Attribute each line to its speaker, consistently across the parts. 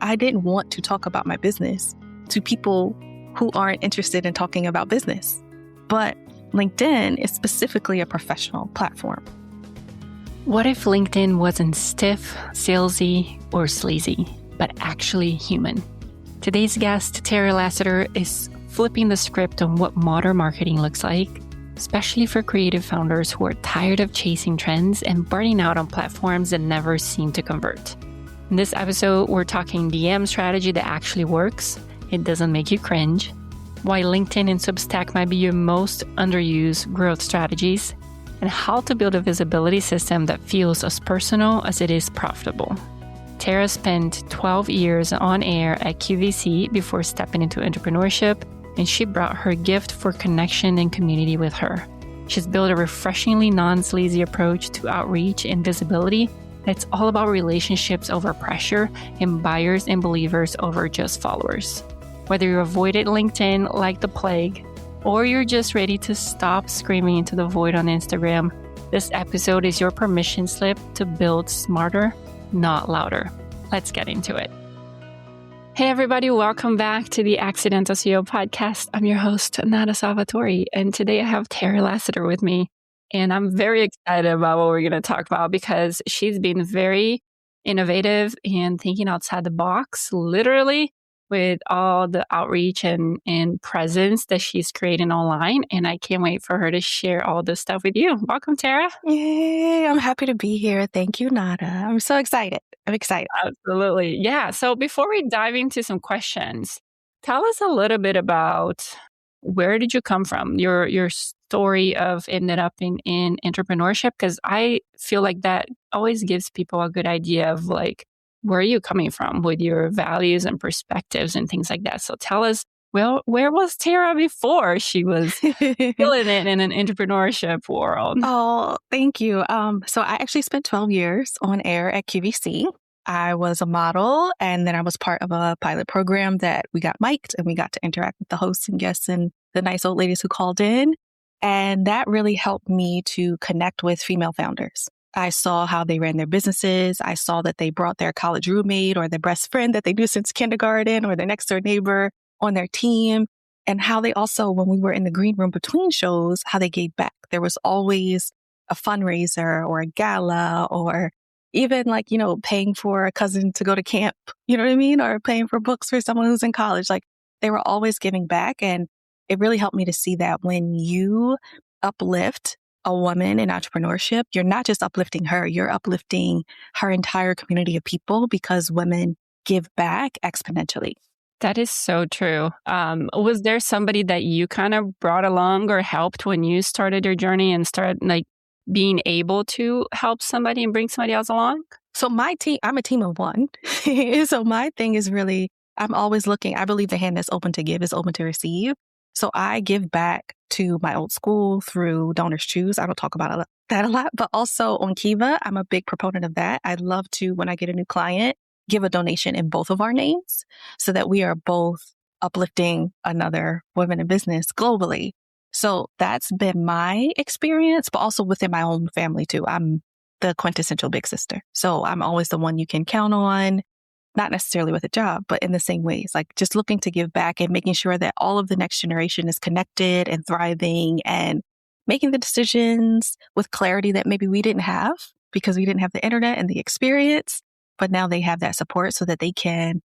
Speaker 1: I didn't want to talk about my business to people who aren't interested in talking about business. But LinkedIn is specifically a professional platform.
Speaker 2: What if LinkedIn wasn't stiff, salesy, or sleazy, but actually human? Today's guest, Tara Lassiter, is flipping the script on what modern marketing looks like, especially for creative founders who are tired of chasing trends and burning out on platforms that never seem to convert. In this episode, we're talking DM strategy that actually works. It doesn't make you cringe. Why LinkedIn and Substack might be your most underused growth strategies, and how to build a visibility system that feels as personal as it is profitable. Tara spent 12 years on air at QVC before stepping into entrepreneurship, and she brought her gift for connection and community with her. She's built a refreshingly non-sleazy approach to outreach and visibility that's all about relationships over pressure and buyers and believers over just followers. Whether you avoided LinkedIn like the plague, or you're just ready to stop screaming into the void on Instagram, this episode is your permission slip to build smarter, not louder. Let's get into it. Hey everybody, welcome back to the Accidental CEO podcast. I'm your host, Nata Salvatori, and today I have Tara Lassiter with me. And I'm very excited about what we're going to talk about because she's been very innovative and thinking outside the box, literally, with all the outreach and presence that she's creating online. And I can't wait for her to share all this stuff with you. Welcome, Tara.
Speaker 1: Yay, I'm happy to be here. Thank you, Nata. I'm so excited. I'm excited.
Speaker 2: Absolutely. Yeah. So before we dive into some questions, tell us a little bit about where did you come from? Your story of ended up in entrepreneurship, because I feel like that always gives people a good idea of like, where are you coming from with your values and perspectives and things like that? So tell us, well, where was Tara before she was killing it in an entrepreneurship world?
Speaker 1: Oh, thank you. So I actually spent 12 years on air at QVC. I was a model, and then I was part of a pilot program that we got mic'd and we got to interact with the hosts and guests and the nice old ladies who called in. And that really helped me to connect with female founders. I saw how they ran their businesses. I saw that they brought their college roommate or their best friend that they knew since kindergarten or their next door neighbor on their team, and how they also, when we were in the green room between shows, how they gave back. There was always a fundraiser or a gala or even paying for a cousin to go to camp, you know what I mean? Or paying for books for someone who's in college. Like they were always giving back. And it really helped me to see that when you uplift a woman in entrepreneurship, you're not just uplifting her, you're uplifting her entire community of people because women give back exponentially.
Speaker 2: That is so true. Was there somebody that you kind of brought along or helped when you started your journey and started being able to help somebody and bring somebody else along?
Speaker 1: So my team, I'm a team of one. So my thing is really, I'm always looking. I believe the hand that's open to give is open to receive. So I give back to my old school through Donors Choose. I don't talk about that a lot, but also on Canva, I'm a big proponent of that. I'd love to, when I get a new client, give a donation in both of our names so that we are both uplifting another woman in business globally. So that's been my experience, but also within my own family too. I'm the quintessential big sister. So I'm always the one you can count on. Not necessarily with a job, but in the same ways, like just looking to give back and making sure that all of the next generation is connected and thriving and making the decisions with clarity that maybe we didn't have because we didn't have the internet and the experience, but now they have that support so that they can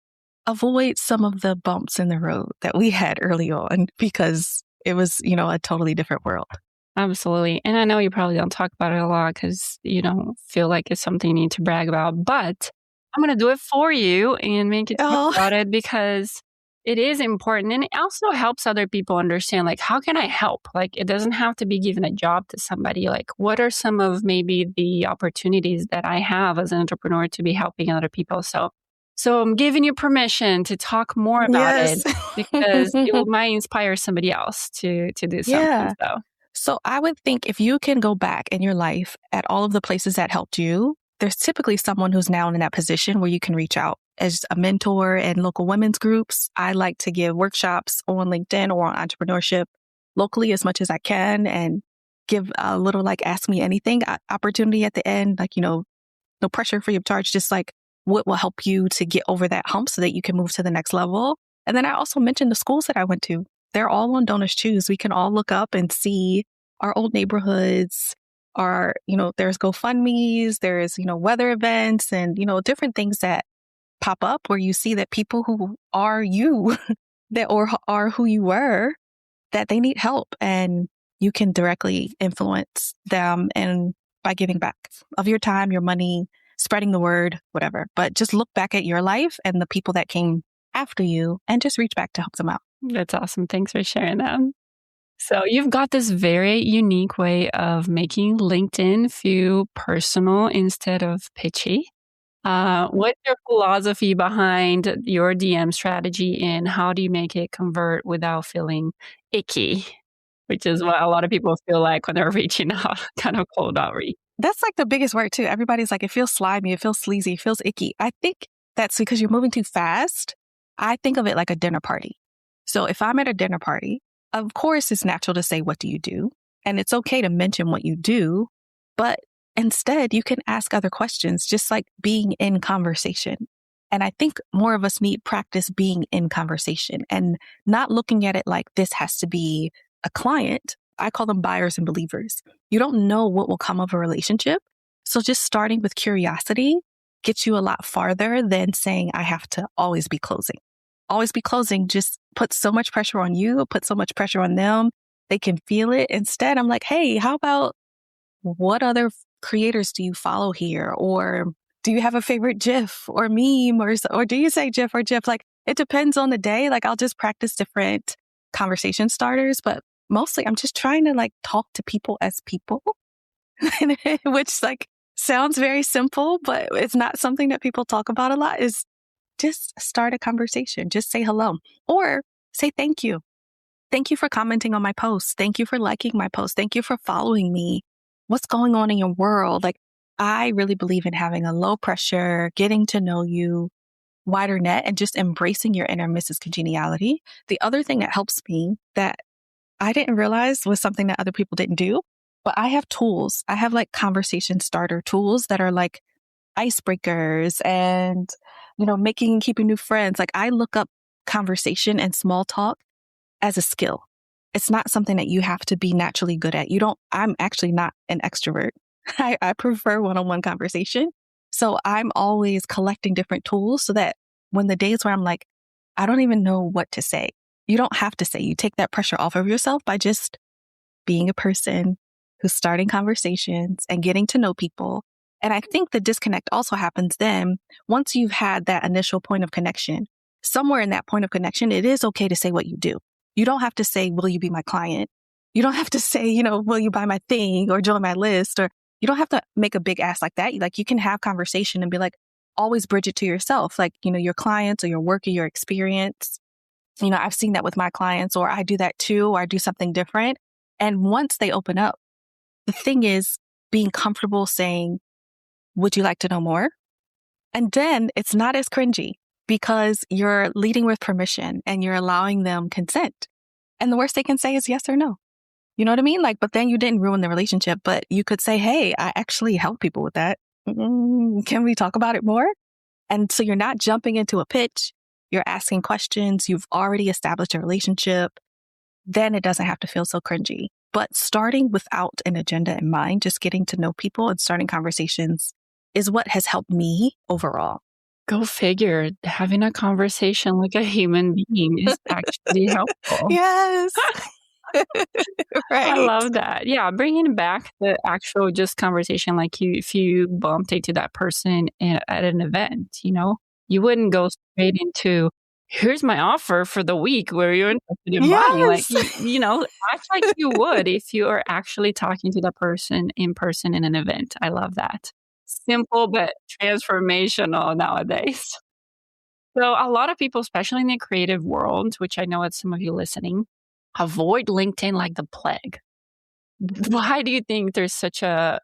Speaker 1: avoid some of the bumps in the road that we had early on because it was, a totally different world.
Speaker 2: Absolutely. And I know you probably don't talk about it a lot because you don't feel like it's something you need to brag about, but I'm going to do it for you and make you talk about it because it is important. And it also helps other people understand, how can I help? It doesn't have to be giving a job to somebody. What are some of maybe the opportunities that I have as an entrepreneur to be helping other people? So I'm giving you permission to talk more about it because it might inspire somebody else to do something.
Speaker 1: Yeah. So I would think if you can go back in your life at all of the places that helped you, there's typically someone who's now in that position where you can reach out as a mentor in local women's groups. I like to give workshops on LinkedIn or on entrepreneurship locally as much as I can and give a little ask me anything opportunity at the end, no pressure free of charge, just what will help you to get over that hump so that you can move to the next level. And then I also mentioned the schools that I went to. They're all on Donors Choose. We can all look up and see our old neighborhoods, our, there's GoFundMe's, there's, weather events and, different things that pop up where you see that people who are you that or are who you were, that they need help, and you can directly influence them and by giving back of your time, your money, spreading the word, whatever. But just look back at your life and the people that came after you and just reach back to help them out.
Speaker 2: That's awesome. Thanks for sharing that. So you've got this very unique way of making LinkedIn feel personal instead of pitchy. What's your philosophy behind your DM strategy, and how do you make it convert without feeling icky, which is what a lot of people feel like when they're reaching out, kind of cold outreach?
Speaker 1: That's like the biggest word too. Everybody's like, it feels slimy, it feels sleazy, it feels icky. I think that's because you're moving too fast. I think of it like a dinner party. So if I'm at a dinner party, of course, it's natural to say, what do you do? And it's okay to mention what you do, but instead you can ask other questions, just like being in conversation. And I think more of us need practice being in conversation and not looking at it like this has to be a client. I call them buyers and believers. You don't know what will come of a relationship. So just starting with curiosity gets you a lot farther than saying, I have to always be closing. Always be closing just puts so much pressure on you, puts so much pressure on them. They can feel it. Instead, I'm like, hey, how about what other creators do you follow here? Or do you have a favorite GIF or meme or do you say GIF or GIF? Like, it depends on the day. Like, I'll just practice different conversation starters, but mostly I'm just trying to like talk to people as people, which like sounds very simple, but it's not something that people talk about a lot. Is just start a conversation. Just say hello or say thank you. Thank you for commenting on my post. Thank you for liking my post. Thank you for following me. What's going on in your world? Like, I really believe in having a low pressure, getting to know you, wider net, and just embracing your inner Mrs. Congeniality. The other thing that helps me that I didn't realize was something that other people didn't do, but I have tools. I have like conversation starter tools that are like icebreakers and, keeping new friends. Like, I look up conversation and small talk as a skill. It's not something that you have to be naturally good at. I'm actually not an extrovert. I prefer one-on-one conversation. So I'm always collecting different tools so that when the days where I'm like, I don't even know what to say, you don't have to say. You take that pressure off of yourself by just being a person who's starting conversations and getting to know people. And I think the disconnect also happens then once you've had that initial point of connection. Somewhere in that point of connection, it is okay to say what you do. You don't have to say, will you be my client? You don't have to say, will you buy my thing or join my list? Or you don't have to make a big ask like that. Like, you can have conversation and be like, always bridge it to yourself. Like, your clients or your work or your experience. I've seen that with my clients, or I do that too, or I do something different. And once they open up, the thing is being comfortable saying, would you like to know more? And then it's not as cringy because you're leading with permission and you're allowing them consent. And the worst they can say is yes or no. You know what I mean? Like, but then you didn't ruin the relationship, but you could say, hey, I actually help people with that. Can we talk about it more? And so you're not jumping into a pitch. You're asking questions. You've already established a relationship. Then it doesn't have to feel so cringy. But starting without an agenda in mind, just getting to know people and starting conversations is what has helped me overall.
Speaker 2: Go figure. Having a conversation like a human being is actually helpful.
Speaker 1: Yes. Right.
Speaker 2: I love that. Yeah, bringing back the actual just conversation, like if you bumped into that person at an event, you wouldn't go straight into, here's my offer for the week where you're interested in buying. Like, act like you would if you are actually talking to the person in person in an event. I love that. Simple but transformational nowadays. So a lot of people, especially in the creative world, which I know it's some of you listening, avoid LinkedIn like the plague. Why do you think there's such a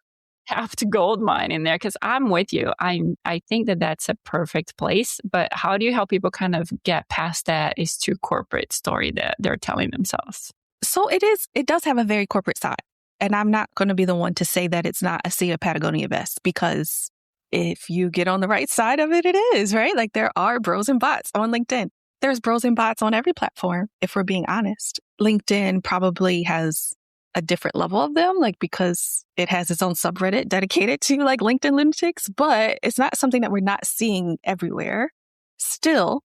Speaker 2: tapped gold mine in there? Because I'm with you. I think that that's a perfect place. But how do you help people kind of get past that is too corporate story that they're telling themselves?
Speaker 1: So it does have a very corporate side. And I'm not going to be the one to say that it's not a Sea of Patagonia vest, because if you get on the right side of it, it is, right? Like there are bros and bots on LinkedIn. There's bros and bots on every platform, if we're being honest. LinkedIn probably has a different level of them, like because it has its own subreddit dedicated to like LinkedIn lunatics, but it's not something that we're not seeing everywhere. Still,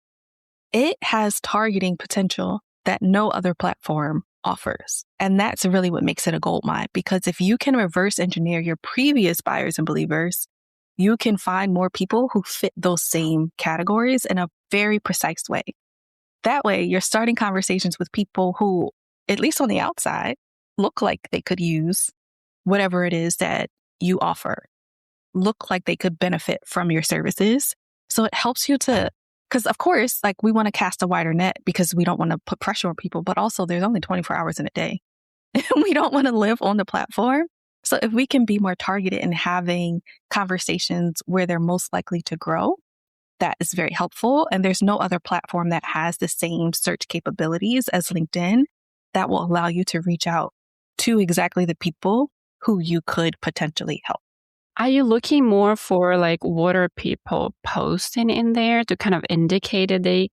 Speaker 1: it has targeting potential that no other platform offers. And that's really what makes it a goldmine, because if you can reverse engineer your previous buyers and believers, you can find more people who fit those same categories in a very precise way. That way, you're starting conversations with people who, at least on the outside, look like they could use whatever it is that you offer, look like they could benefit from your services. So it helps you to, because of course, like we want to cast a wider net because we don't want to put pressure on people, but also there's only 24 hours in a day. We don't want to live on the platform. So if we can be more targeted in having conversations where they're most likely to grow, that is very helpful. And there's no other platform that has the same search capabilities as LinkedIn that will allow you to reach out to exactly the people who you could potentially help.
Speaker 2: Are you looking more for like what are people posting in there to kind of indicate that they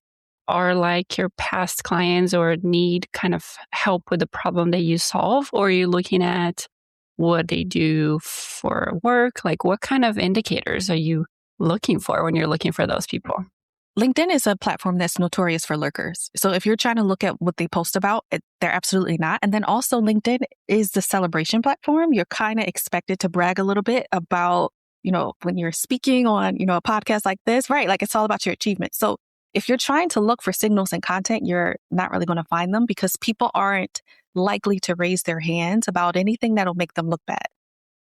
Speaker 2: are like your past clients or need kind of help with the problem that you solve? Or are you looking at what they do for work? Like what kind of indicators are you looking for when you're looking for those people?
Speaker 1: LinkedIn is a platform that's notorious for lurkers. So if you're trying to look at what they post about, they're absolutely not. And then also LinkedIn is the celebration platform. You're kind of expected to brag a little bit about, when you're speaking on, a podcast like this, right? Like it's all about your achievements. So if you're trying to look for signals and content, you're not really going to find them because people aren't likely to raise their hands about anything that'll make them look bad.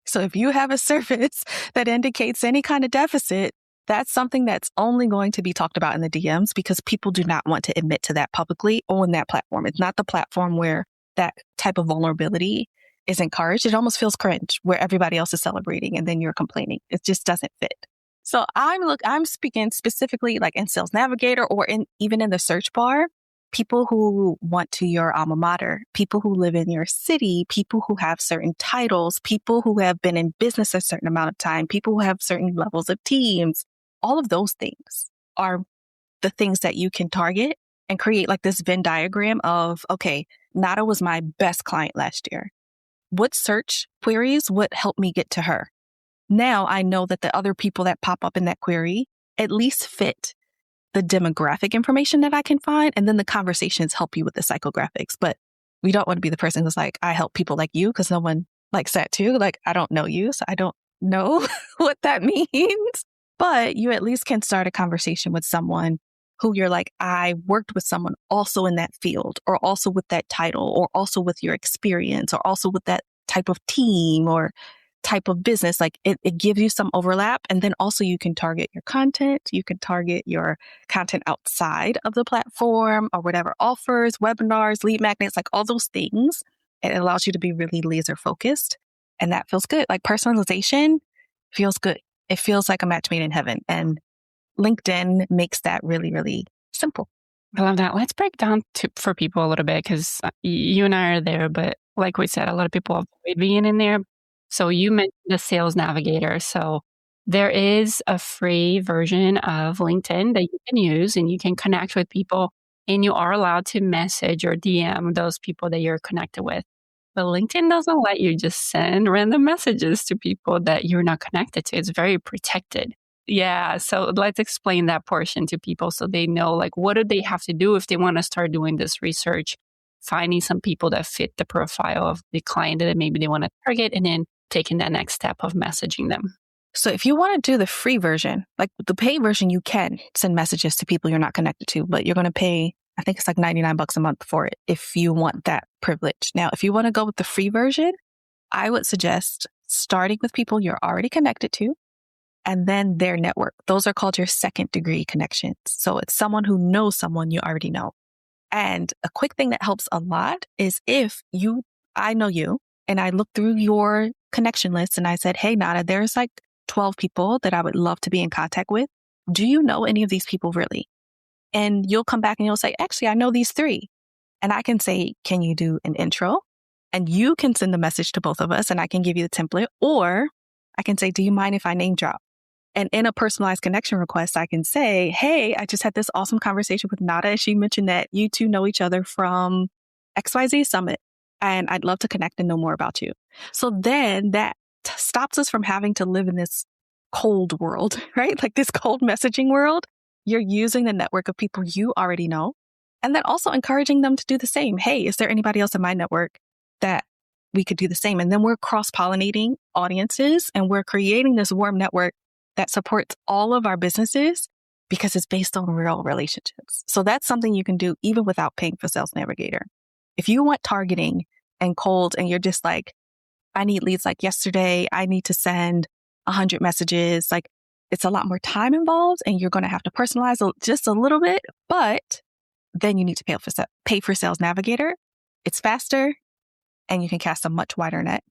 Speaker 1: So if you have a service that indicates any kind of deficit, that's something that's only going to be talked about in the DMs because people do not want to admit to that publicly on that platform. It's not the platform where that type of vulnerability is encouraged. It almost feels cringe where everybody else is celebrating and then you're complaining. It just doesn't fit. So I'm speaking specifically like in Sales Navigator or even in the search bar, people who want to your alma mater, people who live in your city, people who have certain titles, people who have been in business a certain amount of time, people who have certain levels of teams. All of those things are the things that you can target and create like this Venn diagram of, okay, Nata was my best client last year. What search queries would help me get to her? Now I know that the other people that pop up in that query at least fit the demographic information that I can find. And then the conversations help you with the psychographics. But we don't want to be the person who's like, I help people like you because no one likes that too. Like, I don't know you, so I don't know what that means. But you at least can start a conversation with someone who you're like, I worked with someone also in that field or also with that title or also with your experience or also with that type of team or type of business. Like it gives you some overlap. And then also you can target your content. You can target your content outside of the platform or whatever offers, webinars, lead magnets, like all those things. It allows you to be really laser focused. And that feels good. Like personalization feels good. It feels like a match made in heaven. And LinkedIn makes that really, really simple.
Speaker 2: I love that. Let's break down for people a little bit because you and I are there, but like we said, a lot of people avoid being in there. So you mentioned the Sales Navigator. So there is a free version of LinkedIn that you can use and you can connect with people and you are allowed to message or DM those people that you're connected with. But LinkedIn doesn't let you just send random messages to people that you're not connected to. It's very protected. Yeah. So let's explain that portion to people so they know, like, what do they have to do if they want to start doing this research, finding some people that fit the profile of the client that maybe they want to target, and then taking that next step of messaging them.
Speaker 1: So if you want to do the free version, like the paid version, you can send messages to people you're not connected to, but you're going to pay, I think it's like $99 a month for it if you want that privilege. Now, if you want to go with the free version, I would suggest starting with people you're already connected to and then their network. Those are called your second degree connections. So it's someone who knows someone you already know. And a quick thing that helps a lot is if I know you and I look through your connection list and I said, hey, Nata, there's like 12 people that I would love to be in contact with. Do you know any of these people really? And you'll come back and you'll say, actually, I know these 3. And I can say, can you do an intro? And you can send the message to both of us and I can give you the template. Or I can say, do you mind if I name drop? And in a personalized connection request, I can say, hey, I just had this awesome conversation with Nata. And she mentioned that you two know each other from XYZ Summit. And I'd love to connect and know more about you. So then that stops us from having to live in this cold world, right? Like this cold messaging world. You're using the network of people you already know. And then also encouraging them to do the same. Hey, is there anybody else in my network that we could do the same? And then we're cross-pollinating audiences and we're creating this warm network that supports all of our businesses because it's based on real relationships. So that's something you can do even without paying for Sales Navigator. If you want targeting and cold and you're just like, I need leads like yesterday, I need to send 100 messages, like it's a lot more time involved and you're going to have to personalize just a little bit, but then you need to pay for Sales Navigator. It's faster and you can cast a much wider net,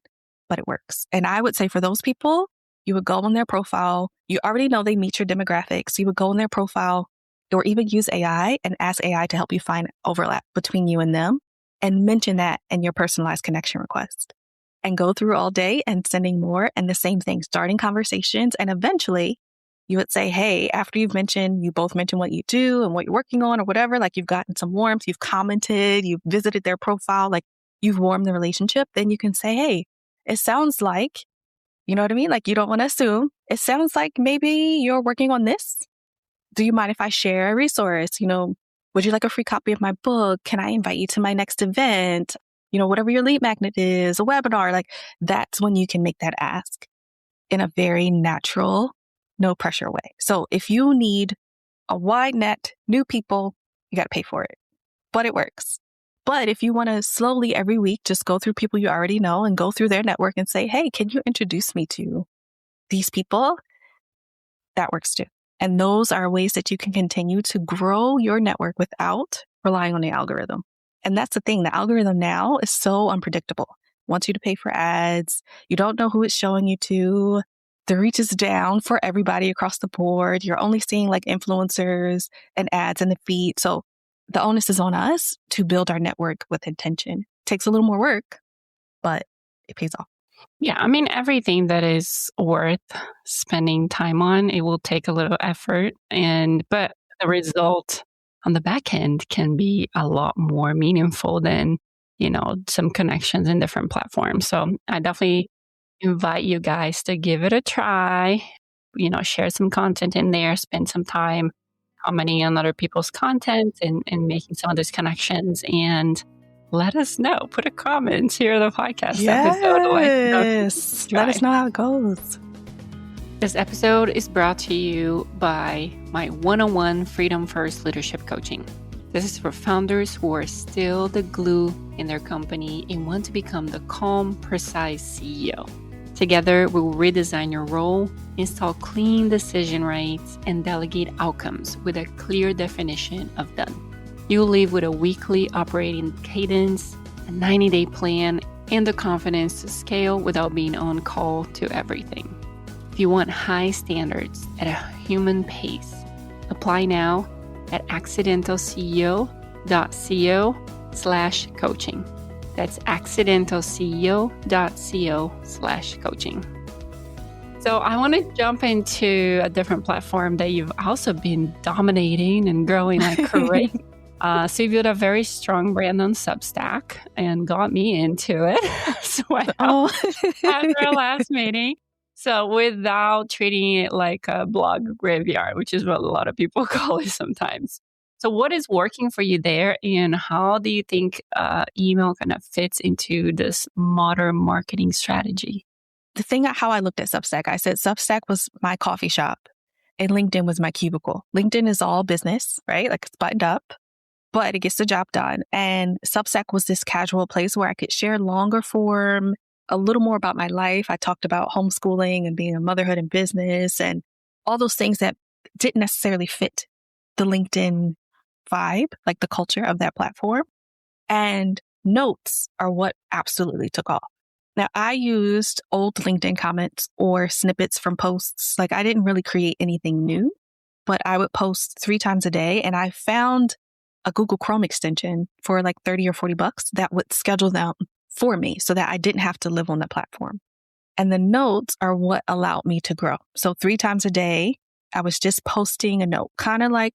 Speaker 1: but it works. And I would say for those people, you would go on their profile. You already know they meet your demographics. You would go on their profile or even use AI and ask AI to help you find overlap between you and them and mention that in your personalized connection request and go through all day and sending more and the same thing, starting conversations. And eventually you would say, hey, after you both mentioned what you do and what you're working on or whatever, like you've gotten some warmth, you've commented, you've visited their profile, like you've warmed the relationship. Then you can say, hey, it sounds like, you know what I mean? Like you don't want to assume. It sounds like maybe you're working on this. Do you mind if I share a resource? Would you like a free copy of my book? Can I invite you to my next event? Whatever your lead magnet is, a webinar, like that's when you can make that ask in a very natural, no pressure way. So if you need a wide net, new people, you got to pay for it, but it works. But if you want to slowly every week, just go through people you already know and go through their network and say, hey, can you introduce me to these people? That works too. And those are ways that you can continue to grow your network without relying on the algorithm. And that's the thing. The algorithm now is so unpredictable. It wants you to pay for ads. You don't know who it's showing you to. The reach is down for everybody across the board. You're only seeing like influencers and ads in the feed. So the onus is on us to build our network with intention. It takes a little more work, but it pays off.
Speaker 2: Yeah, I mean, everything that is worth spending time on, it will take a little effort. But the result on the back end can be a lot more meaningful than, some connections in different platforms. So I definitely invite you guys to give it a try, share some content in there, spend some time commenting on other people's content and making some of those connections, and let us know. Put a comment here in the podcast episode.
Speaker 1: Let us know how it goes.
Speaker 2: This episode is brought to you by my one-on-one Freedom First Leadership Coaching. This is for founders who are still the glue in their company and want to become the calm, precise CEO. Together, we will redesign your role, install clean decision rights, and delegate outcomes with a clear definition of done. You'll leave with a weekly operating cadence, a 90-day plan, and the confidence to scale without being on call to everything. If you want high standards at a human pace, apply now at accidentalceo.co/coaching. That's accidentalceo.co/coaching. So I want to jump into a different platform that you've also been dominating and growing like crazy. So you built a very strong brand on Substack and got me into it. So at our last meeting. So without treating it like a blog graveyard, which is what a lot of people call it sometimes. So what is working for you there, and how do you think email kind of fits into this modern marketing strategy?
Speaker 1: The thing, how I looked at Substack, I said Substack was my coffee shop and LinkedIn was my cubicle. LinkedIn is all business, right? Like it's buttoned up, but it gets the job done. And Substack was this casual place where I could share longer form, a little more about my life. I talked about homeschooling and being a motherhood and business and all those things that didn't necessarily fit the LinkedIn vibe, like the culture of that platform. And notes are what absolutely took off. Now, I used old LinkedIn comments or snippets from posts. Like I didn't really create anything new, but I would post 3 times a day. And I found a Google Chrome extension for like $30 or $40 that would schedule them for me so that I didn't have to live on the platform. And the notes are what allowed me to grow. So 3 times a day, I was just posting a note, kind of like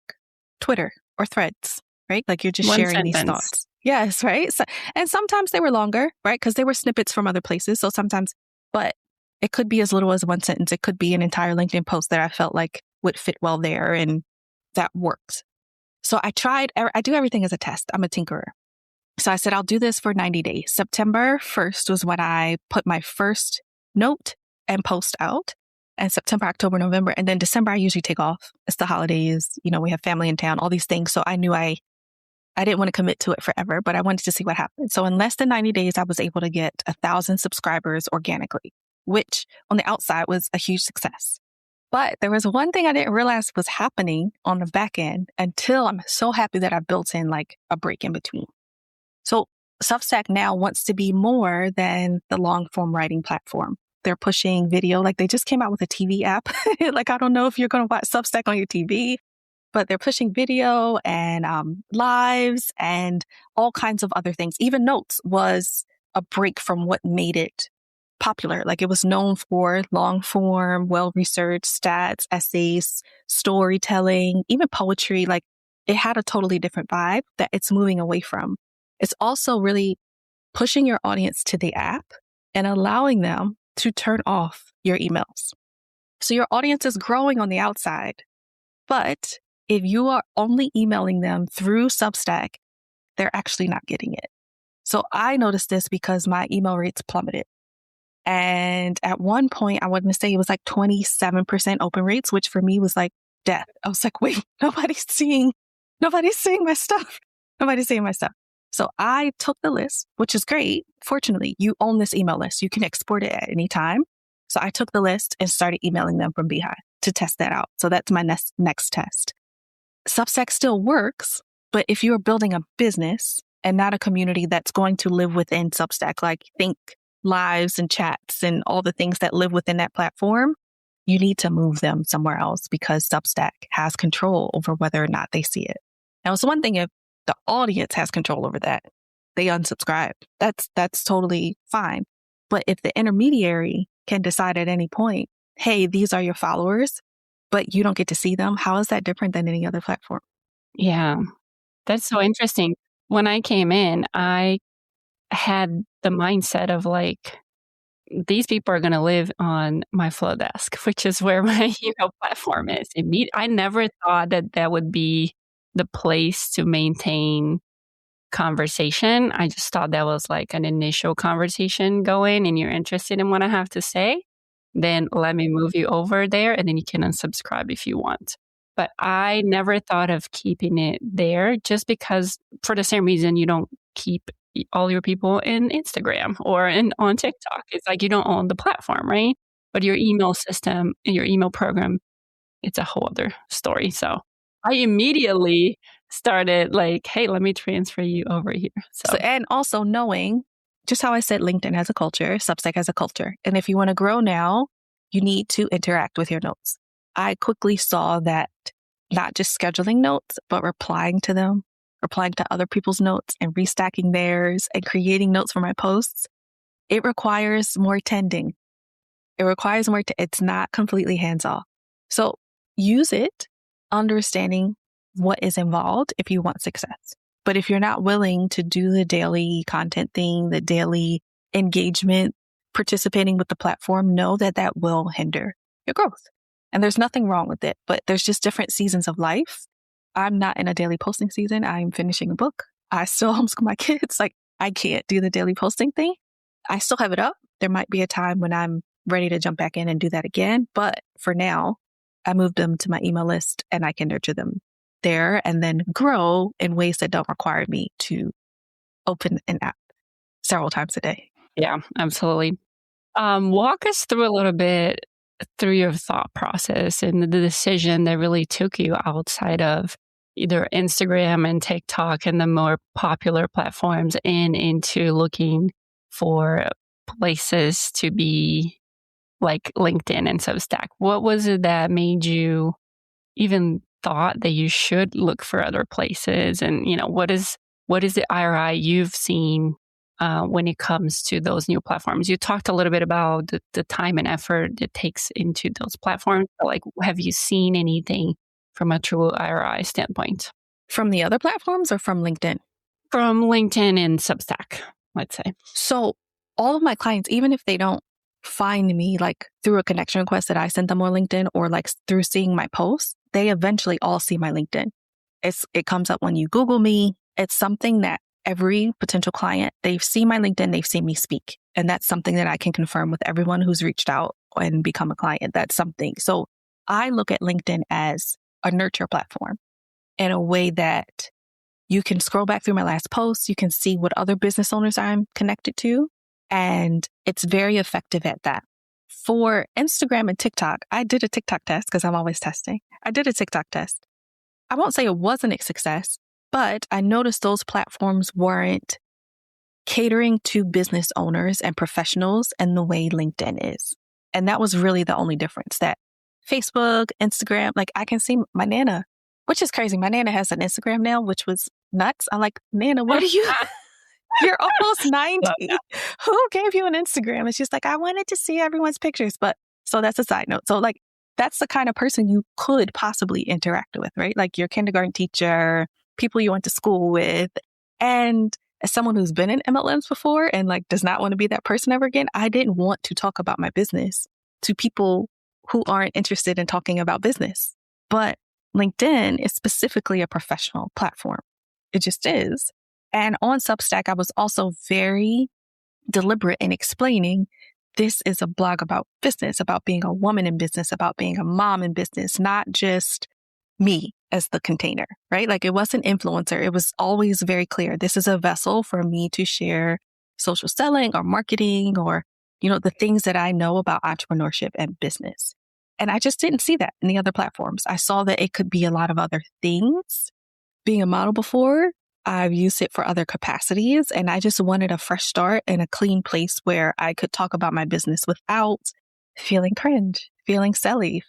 Speaker 1: Twitter or Threads, right? Like you're just
Speaker 2: One
Speaker 1: sharing these
Speaker 2: sentence.
Speaker 1: thoughts. Yes, right? So, and sometimes they were longer, right? Because they were snippets from other places. So sometimes, but it could be as little as one sentence. It could be an entire LinkedIn post that I felt like would fit well there, and that worked. So I do everything as a test. I'm a tinkerer. So I said, I'll do this for 90 days. September 1st was when I put my first note and post out. And September, October, November, and then December, I usually take off. It's the holidays. We have family in town, all these things. So I knew I didn't want to commit to it forever, but I wanted to see what happened. So in less than 90 days, I was able to get 1,000 subscribers organically, which on the outside was a huge success. But there was one thing I didn't realize was happening on the back end until I'm so happy that I built in like a break in between. So Substack now wants to be more than the long form writing platform. They're pushing video, like they just came out with a TV app. Like, I don't know if you're going to watch Substack on your TV, but they're pushing video and lives and all kinds of other things. Even Notes was a break from what made it popular. Like it was known for long form, well-researched stats, essays, storytelling, even poetry. Like it had a totally different vibe that it's moving away from. It's also really pushing your audience to the app and allowing them to turn off your emails. So your audience is growing on the outside, but if you are only emailing them through Substack, they're actually not getting it. So I noticed this because my email rates plummeted. And at one point, I wouldn't say it was like 27% open rates, which for me was like death. I was like, wait, nobody's seeing my stuff. Nobody's seeing my stuff. So I took the list, which is great. Fortunately, you own this email list. You can export it at any time. So I took the list and started emailing them from Beehive to test that out. So that's my next test. Substack still works, but if you're building a business and not a community that's going to live within Substack, like think lives and chats and all the things that live within that platform, you need to move them somewhere else because Substack has control over whether or not they see it. Now, it's one thing if the audience has control over that, they unsubscribe. That's totally fine. But if the intermediary can decide at any point, hey, these are your followers, but you don't get to see them, how is that different than any other platform?
Speaker 2: Yeah, that's so interesting. When I came in, I had the mindset of like, these people are going to live on my flow desk, which is where my platform is. I never thought that would be the place to maintain conversation. I just thought that was like an initial conversation going and you're interested in what I have to say. Then let me move you over there and then you can unsubscribe if you want. But I never thought of keeping it there just because for the same reason you don't keep all your people in Instagram or on TikTok. It's like you don't own the platform, right? But your email system and your email program, it's a whole other story. So I immediately started like, hey, let me transfer you over here. So
Speaker 1: and also knowing just how I said LinkedIn has a culture, Substack has a culture. And if you want to grow now, you need to interact with your notes. I quickly saw that not just scheduling notes, but replying to them, replying to other people's notes and restacking theirs and creating notes for my posts, it requires more tending. It requires more, it's not completely hands-off. So use it, understanding what is involved if you want success. But if you're not willing to do the daily content thing, the daily engagement, participating with the platform, know that that will hinder your growth. And there's nothing wrong with it, but there's just different seasons of life. I'm not in a daily posting season. I'm finishing a book. I still homeschool my kids. Like I can't do the daily posting thing. I still have it up. There might be a time when I'm ready to jump back in and do that again. But for now, I moved them to my email list and I can nurture them there and then grow in ways that don't require me to open an app several times a day.
Speaker 2: Yeah, absolutely. Walk us through a little bit through your thought process and the decision that really took you outside of either Instagram and TikTok and the more popular platforms and into looking for places to be like LinkedIn and Substack. What was it that made you even thought that you should look for other places? And, what is the ROI you've seen when it comes to those new platforms? You talked a little bit about the time and effort it takes into those platforms. But like, have you seen anything from a true ROI standpoint?
Speaker 1: From the other platforms or from LinkedIn?
Speaker 2: From LinkedIn and Substack, let's say.
Speaker 1: So all of my clients, even if they don't find me like through a connection request that I sent them on LinkedIn or like through seeing my posts, they eventually all see my LinkedIn. It comes up when you Google me. It's something that every potential client, they've seen my LinkedIn, they've seen me speak. And that's something that I can confirm with everyone who's reached out and become a client. That's something. So I look at LinkedIn as a nurture platform in a way that you can scroll back through my last posts. You can see what other business owners I'm connected to. And it's very effective at that. For Instagram and TikTok, I did a TikTok test because I'm always testing. I did a TikTok test. I won't say it wasn't a success, but I noticed those platforms weren't catering to business owners and professionals in the way LinkedIn is. And that was really the only difference, that Facebook, Instagram, like I can see my Nana, which is crazy. My Nana has an Instagram now, which was nuts. I'm like, Nana, what are you? You're almost 90. Who gave you an Instagram? And she's like, I wanted to see everyone's pictures. But so that's a side note. So like, that's the kind of person you could possibly interact with, right? Like your kindergarten teacher, people you went to school with. And as someone who's been in MLMs before and like does not want to be that person ever again, I didn't want to talk about my business to people who aren't interested in talking about business. But LinkedIn is specifically a professional platform. It just is. And on Substack, I was also very deliberate in explaining this is a blog about business, about being a woman in business, about being a mom in business, not just me as the container, right? Like it wasn't influencer. It was always very clear. This is a vessel for me to share social selling or marketing or, you know, the things that I know about entrepreneurship and business. And I just didn't see that in the other platforms. I saw that it could be a lot of other things. Being a model before, I've used it for other capacities, and I just wanted a fresh start and a clean place where I could talk about my business without feeling cringe, feeling salesy,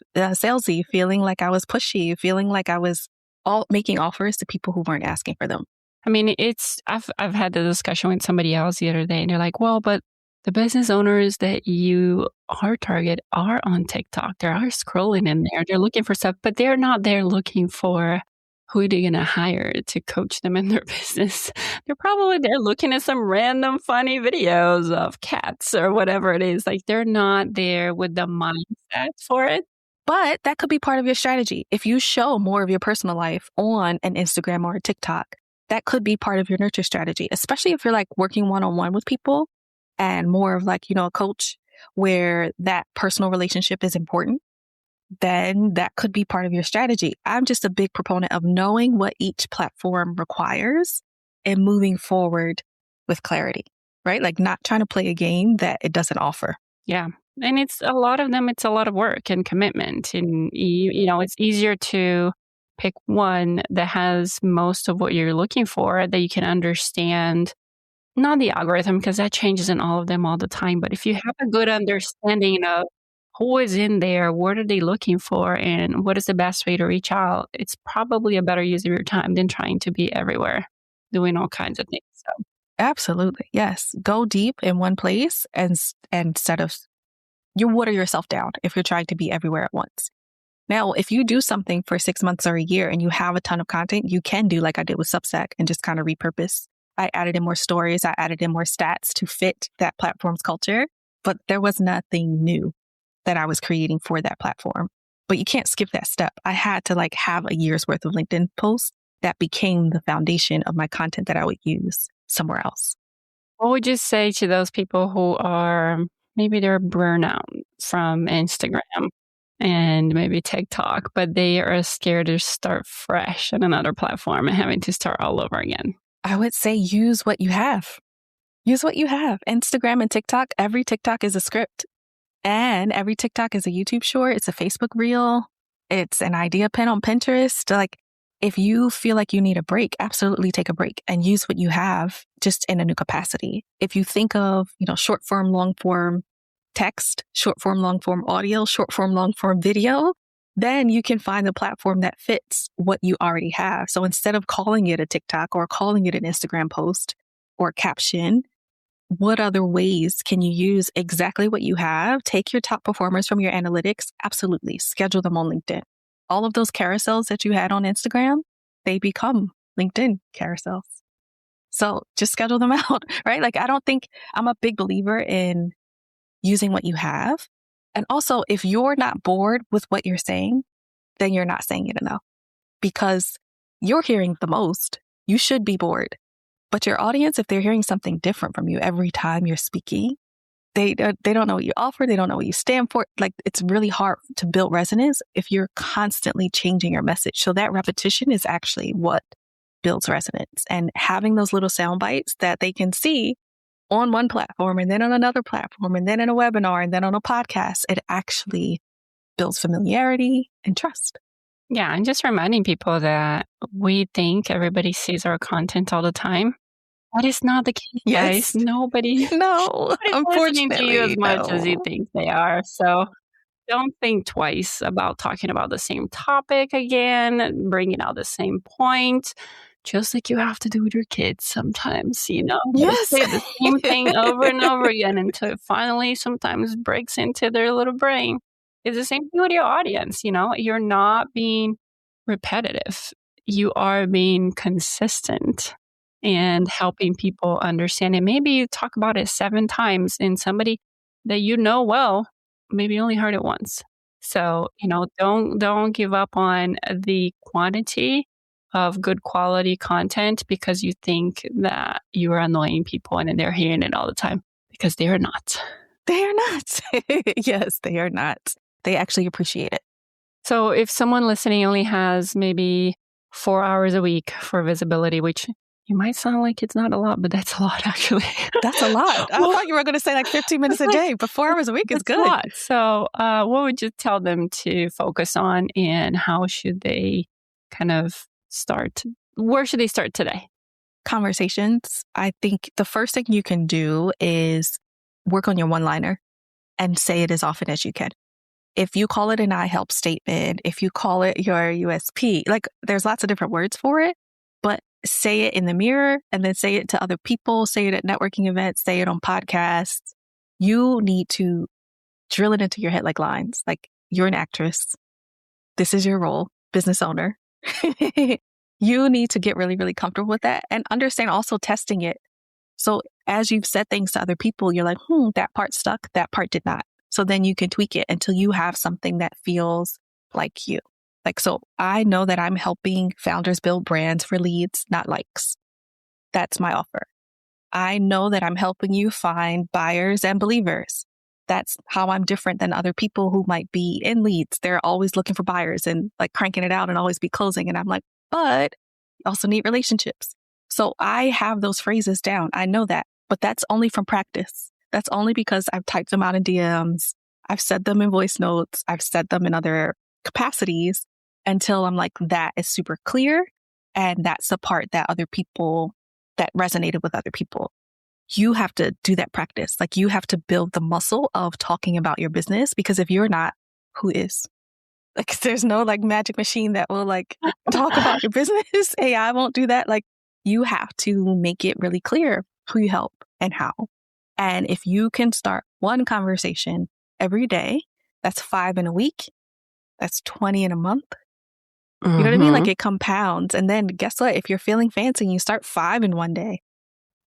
Speaker 1: feeling like I was pushy, feeling like I was all making offers to people who weren't asking for them.
Speaker 2: I mean, I've had the discussion with somebody else the other day, and they're like, well, but the business owners that you are target are on TikTok. They are scrolling in there. They're looking for stuff, but they're not there looking for who are they going to hire to coach them in their business. They're looking at some random funny videos of cats or whatever it is. Like they're not there with the mindset for it.
Speaker 1: But that could be part of your strategy. If you show more of your personal life on an Instagram or a TikTok, that could be part of your nurture strategy, especially if you're like working one-on-one with people and more of like, you know, a coach where that personal relationship is important. Then that could be part of your strategy. I'm just a big proponent of knowing what each platform requires and moving forward with clarity, right? Like not trying to play a game that it doesn't offer.
Speaker 2: Yeah. And it's a lot of them, it's a lot of work and commitment. And, you know, it's easier to pick one that has most of what you're looking for, that you can understand, not the algorithm, because that changes in all of them all the time. But if you have a good understanding of who is in there, what are they looking for, and what is the best way to reach out, it's probably a better use of your time than trying to be everywhere, doing all kinds of things. So.
Speaker 1: Absolutely. Yes. Go deep in one place and instead of you water yourself down if you're trying to be everywhere at once. Now, if you do something for 6 months or a year and you have a ton of content, you can do like I did with Substack and just kind of repurpose. I added in more stories. I added in more stats to fit that platform's culture, but there was nothing new that I was creating for that platform. But you can't skip that step. I had to like have a year's worth of LinkedIn posts that became the foundation of my content that I would use somewhere else.
Speaker 2: What would you say to those people who are maybe they're burnout from Instagram and maybe TikTok, but they are scared to start fresh on another platform and having to start all over again?
Speaker 1: I would say use what you have. Use what you have. Instagram and TikTok, every TikTok is a script. And every TikTok is a YouTube short. It's a Facebook reel. It's an idea pin on Pinterest. Like if you feel like you need a break, absolutely take a break and use what you have just in a new capacity. If you think of, you know, short form, long form text, short form, long form audio, short form, long form video, then you can find the platform that fits what you already have. So instead of calling it a TikTok or calling it an Instagram post or caption, what other ways can you use exactly what you have? Take your top performers from your analytics. Absolutely. Schedule them on LinkedIn. All of those carousels that you had on Instagram, they become LinkedIn carousels. So just schedule them out, right? Like, I don't think I'm a big believer in using what you have. And also, if you're not bored with what you're saying, then you're not saying it enough because you're hearing the most. You should be bored. But your audience, if they're hearing something different from you every time you're speaking, they don't know what you offer. They don't know what you stand for. Like, it's really hard to build resonance if you're constantly changing your message. So that repetition is actually what builds resonance, and having those little sound bites that they can see on one platform and then on another platform and then in a webinar and then on a podcast, it actually builds familiarity and trust.
Speaker 2: Yeah, and just reminding people that we think everybody sees our content all the time. That is not the case,
Speaker 1: Yes.
Speaker 2: guys. Nobody's listening to you as much as you think they are. So don't think twice about talking about the same topic again, bringing out the same point, just like you have to do with your kids sometimes, you know?
Speaker 1: Yes.
Speaker 2: They say the same thing over and over again until it finally sometimes breaks into their little brain. It's the same thing with your audience, you know? You're not being repetitive. You are being consistent and helping people understand it. Maybe you talk about it 7 times and somebody that you know well maybe only heard it once. So, you know, don't give up on the quantity of good quality content because you think that you are annoying people and they're hearing it all the time, because they are not.
Speaker 1: They are not. Yes, they are not. They actually appreciate it.
Speaker 2: So if someone listening only has maybe 4 hours a week for visibility, which you might sound like it's not a lot, but that's a lot, actually.
Speaker 1: That's a lot. I thought you were going to say like 15 minutes a day, but 4 hours a week is good.
Speaker 2: A lot. So what would you tell them to focus on, and how should they kind of start? Where should they start today?
Speaker 1: Conversations. I think the first thing you can do is work on your one-liner and say it as often as you can. If you call it an I help statement, if you call it your USP, like, there's lots of different words for it, but say it in the mirror and then say it to other people, say it at networking events, say it on podcasts. You need to drill it into your head like lines. Like, you're an actress. This is your role, business owner. You need to get really, really comfortable with that and understand also testing it. So as you've said things to other people, you're like, that part stuck, that part did not. So then you can tweak it until you have something that feels like you. Like, so I know that I'm helping founders build brands for leads, not likes. That's my offer. I know that I'm helping you find buyers and believers. That's how I'm different than other people who might be in leads. They're always looking for buyers and like cranking it out and always be closing. And I'm like, but you also need relationships. So I have those phrases down. I know that, but that's only from practice. That's only because I've typed them out in DMs. I've said them in voice notes. I've said them in other capacities until I'm like, that is super clear. And that's the part that other people, that resonated with other people. You have to do that practice. Like, you have to build the muscle of talking about your business, because if you're not, who is? Like, there's no like magic machine that will like talk about your business. AI won't do that. Like, you have to make it really clear who you help and how. And if you can start one conversation every day, that's 5 in a week. That's 20 in a month. You know what I mean? Like, it compounds. And then guess what? If you're feeling fancy, you start 5 in one day,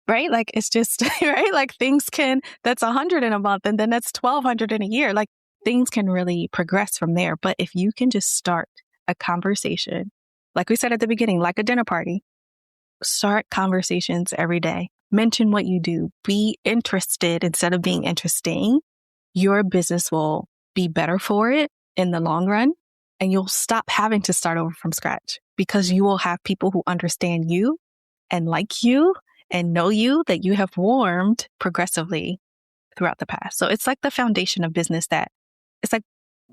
Speaker 1: right? Like, it's just, right? Like, things can, that's 100 in a month, and then that's 1,200 in a year. Like, things can really progress from there. But if you can just start a conversation, like we said at the beginning, like a dinner party, start conversations every day. Mention what you do. Be interested instead of being interesting. Your business will be better for it in the long run. And you'll stop having to start over from scratch, because you will have people who understand you and like you and know you, that you have warmed progressively throughout the past. So it's like the foundation of business that it's like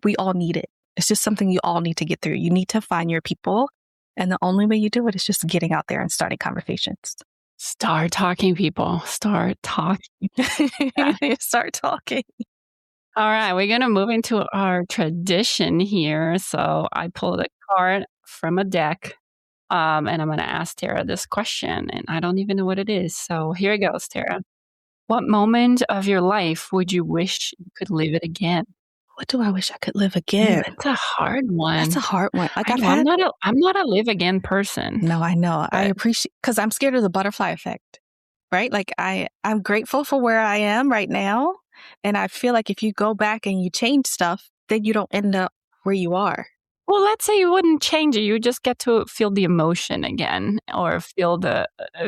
Speaker 1: we all need it. It's just something you all need to get through. You need to find your people. And the only way you do it is just getting out there and starting conversations.
Speaker 2: Start talking, people. Start talking.
Speaker 1: Start talking.
Speaker 2: All right, we're going to move into our tradition here. So I pulled a card from a deck, and I'm going to ask Tara this question, and I don't even know what it is. So here it goes, Tara. What moment of your life would you wish you could live it again?
Speaker 1: What do I wish I could live
Speaker 2: Ooh,
Speaker 1: again?
Speaker 2: that's a hard one.
Speaker 1: That's a hard one. Like
Speaker 2: I
Speaker 1: I've
Speaker 2: know
Speaker 1: had.
Speaker 2: I'm not a live again person.
Speaker 1: No, I know. I
Speaker 2: But
Speaker 1: appreciate because I'm scared of the butterfly effect, right? Like I'm grateful for where I am right now, and I feel like if you go back and you change stuff, then you don't end up where you are.
Speaker 2: well, let's say you wouldn't change it. You just get to feel the emotion again or feel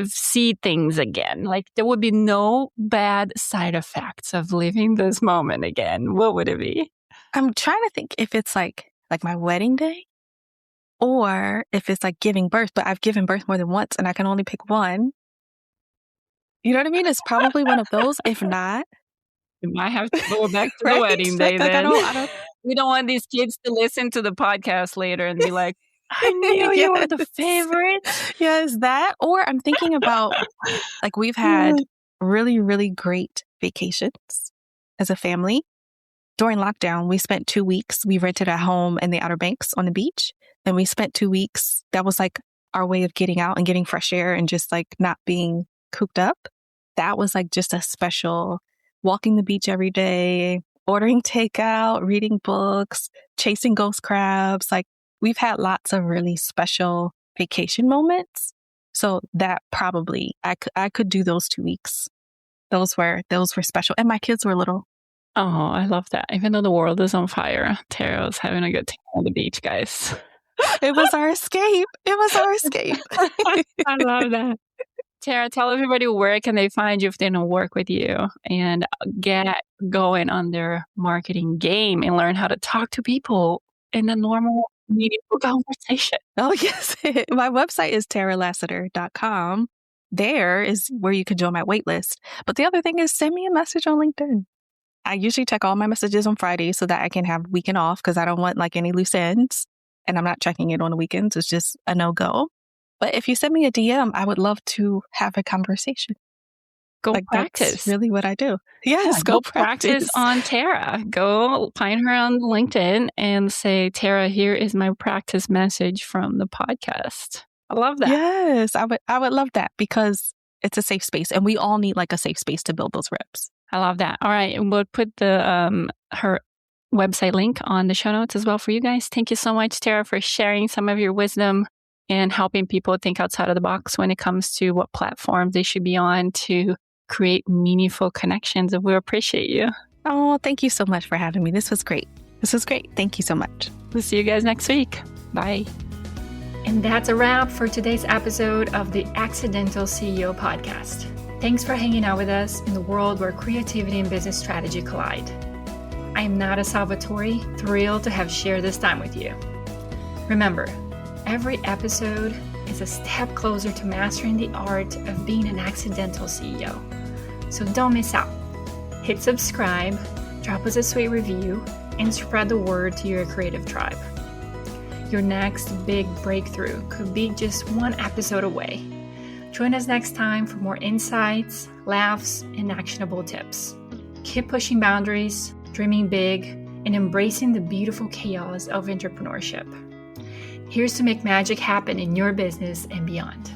Speaker 2: see things again. Like there would be no bad side effects of living this moment again. What would it be?
Speaker 1: I'm trying to think if it's like my wedding day or if it's like giving birth, but I've given birth more than once and I can only pick one. You know what I mean? It's probably one of those. If not,
Speaker 2: You might have to go back to the
Speaker 1: right?
Speaker 2: wedding
Speaker 1: Like
Speaker 2: day then.
Speaker 1: I don't.
Speaker 2: We don't want these kids to listen to the podcast later and be like, I knew you were the
Speaker 1: Yes.
Speaker 2: favorite.
Speaker 1: Yes, that. Or I'm thinking about like we've had really, really great vacations as a family. During lockdown, we spent 2 weeks. We rented a home in the Outer Banks on the beach, and we spent 2 weeks. That was like our way of getting out and getting fresh air and just like not being cooped up. That was like just a special walking the beach every day, ordering takeout, reading books, chasing ghost crabs. Like we've had lots of really special vacation moments. So that probably I could do those 2 weeks. Those were special. And my kids were little.
Speaker 2: Oh, I love that. Even though the world is on fire, Tara's having a good time on the beach, guys.
Speaker 1: It was our escape. It was our escape.
Speaker 2: I love that. Tara, tell everybody where can they find you if they don't work with you and get going on their marketing game and learn how to talk to people in a normal, meaningful conversation.
Speaker 1: Oh, yes. My website is taralassiter.com. There is where you can join my wait list. But the other thing is send me a message on LinkedIn. I usually check all my messages on Friday so that I can have weekend off because I don't want like any loose ends. And I'm not checking it on the weekends. It's just a no-go. But if you send me a DM, I would love to have a conversation.
Speaker 2: Go
Speaker 1: like
Speaker 2: practice.
Speaker 1: That's really what I do. Yes,
Speaker 2: Yeah,
Speaker 1: go practice
Speaker 2: on Tara. Go find her on LinkedIn and say, Tara, here is my practice message from the podcast. I love that.
Speaker 1: Yes, I would love that because it's a safe space and we all need like a safe space to build those reps.
Speaker 2: I love that. All right. And we'll put the her website link on the show notes as well for you guys. Thank you so much, Tara, for sharing some of your wisdom and helping people think outside of the box when it comes to what platforms they should be on to create meaningful connections. And we appreciate you.
Speaker 1: Oh, thank you so much for having me. This was great. Thank you so much.
Speaker 2: We'll see you guys next week. Bye. And that's a wrap for today's episode of the Accidental CEO podcast. Thanks for hanging out with us in the world where creativity and business strategy collide. I am Nata Salvatore, thrilled to have shared this time with you. Remember, every episode is a step closer to mastering the art of being an accidental CEO. So don't miss out. Hit subscribe, drop us a sweet review, and spread the word to your creative tribe. Your next big breakthrough could be just one episode away. Join us next time for more insights, laughs, and actionable tips. Keep pushing boundaries, dreaming big, and embracing the beautiful chaos of entrepreneurship. Here's to make magic happen in your business and beyond.